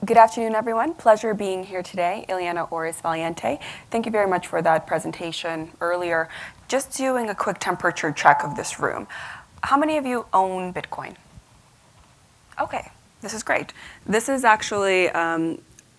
Good afternoon, everyone. Pleasure being here today. Iliana Oris Valiente. Thank you very much for that presentation earlier. Just doing a quick temperature check of this room. How many of you own Bitcoin? Okay, this is great. This is actually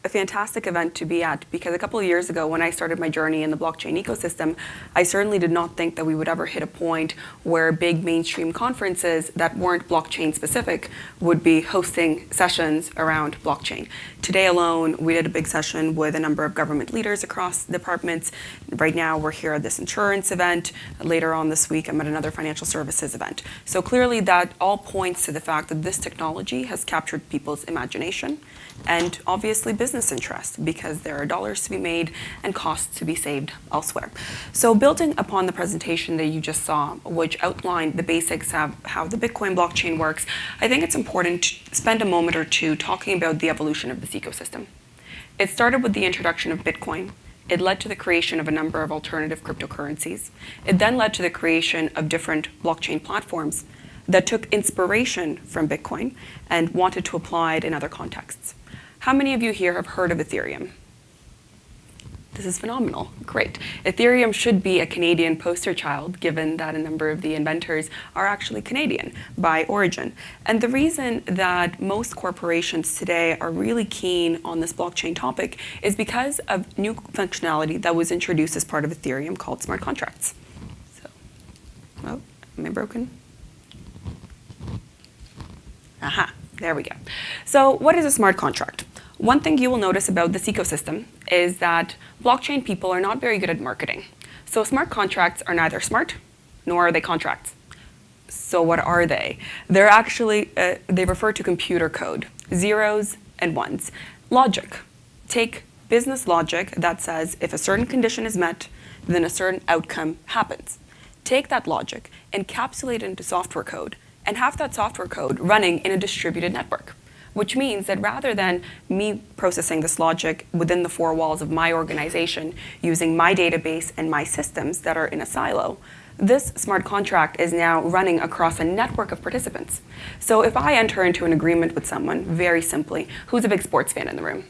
a fantastic event to be at, because a couple of years ago when I started my journey in the blockchain ecosystem, I certainly did not think that we would ever hit a point where big mainstream conferences that weren't blockchain specific would be hosting sessions around blockchain. Today alone, we did a big session with a number of government leaders across departments. Right now, we're here at this insurance event. Later on this week, I'm at another financial services event. So clearly that all points to the fact that this technology has captured people's imagination and obviously business interest, because there are dollars to be made and costs to be saved elsewhere. So building upon the presentation that you just saw, which outlined the basics of how the Bitcoin blockchain works, I think it's important to spend a moment or two talking about the evolution of this ecosystem. It started with the introduction of Bitcoin. It led to the creation of a number of alternative cryptocurrencies. It then led to the creation of different blockchain platforms that took inspiration from Bitcoin and wanted to apply it in other contexts. How many of you here have heard of Ethereum? This is phenomenal. Great. Ethereum should be a Canadian poster child, given that a number of the inventors are actually Canadian by origin. And the reason that most corporations today are really keen on this blockchain topic is because of new functionality that was introduced as part of Ethereum called smart contracts. Oh, am I broken? Aha, there we go. So what is a smart contract? One thing you will notice about this ecosystem is that blockchain people are not very good at marketing. So smart contracts are neither smart, nor are they contracts. So what are they? They're actually, they refer to computer code, zeros and ones. Logic. Take business logic that says if a certain condition is met, then a certain outcome happens. Take that logic, encapsulate it into software code, and have that software code running in a distributed network. Which means that rather than me processing this logic within the four walls of my organization using my database and my systems that are in a silo, this smart contract is now running across a network of participants. So if I enter into an agreement with someone, very simply, who's a big sports fan in the room?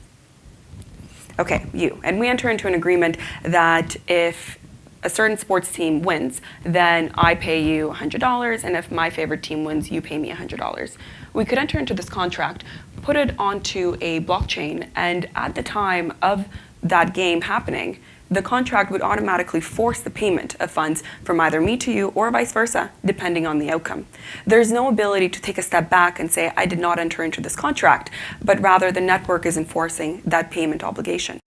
Okay, you. And we enter into an agreement that if a certain sports team wins, then I pay you $100, and if my favorite team wins, you pay me $100. We could enter into this contract, put it onto a blockchain, and at the time of that game happening, the contract would automatically force the payment of funds from either me to you or vice versa, depending on the outcome. There's no ability to take a step back and say, I did not enter into this contract, but rather the network is enforcing that payment obligation.